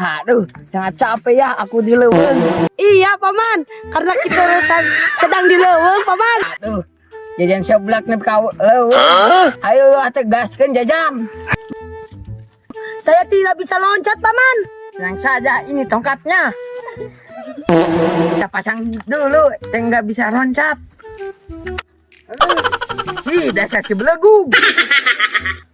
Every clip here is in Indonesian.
Aduh, jangan capek ya aku di leuweung. Iya paman, karena kita sedang di leuweung paman. Aduh, jajan seblak nih kau leuweung. Ayo lu atuh gaskeun jajan. Saya tidak bisa loncat paman. Tenang saja, ini tongkatnya. Kita pasang dulu, nggak bisa loncat. Ih, dasar si belegung.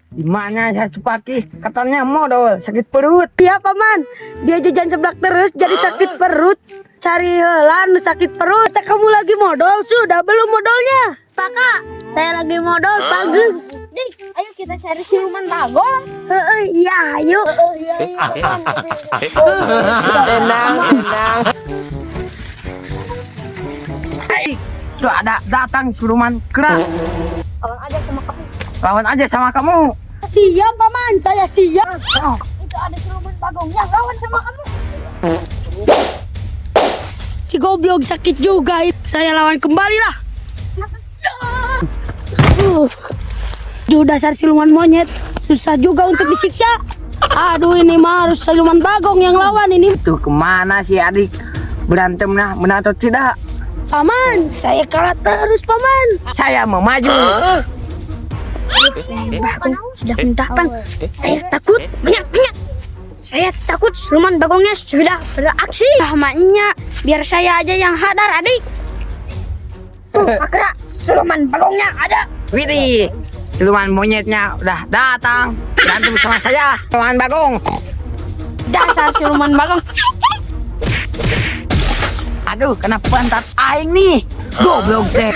Gimana saya sepaki? Katanya modal sakit perut. Iya paman, dia jajan seblak terus jadi sakit perut. Cari helan sakit perut. Kamu lagi modal, sudah belum modalnya? Kakak, saya lagi modal bagus. Dik, ayo kita cari siluman bagong. Iya, ayo. Tenang. Tuh ada datang siluman kera. Lawan aja sama kamu. Siap paman, saya siap. Itu ada siluman bagongnya lawan sama kamu. Si goblok sakit juga. Saya lawan kembali lah. Dasar siluman monyet, susah juga untuk disiksa. Aduh, ini mah harus siluman bagong yang lawan ini. Tuh kemana sih adik? Berantem nah, benar atau tidak? Paman, saya kalah terus paman. Saya mau maju. Bagong sudah mendatang. Saya takut, banyak. Saya takut siluman bagongnya sudah beraksi. Makanya biar saya aja yang hadar adik. Tuh, Akra, siluman bagongnya ada. Widih, siluman monyetnya udah datang. Berantem sama saya, siluman bagong. Dasar siluman bagong. Aduh, kena pantat aing nih. Goblok teh.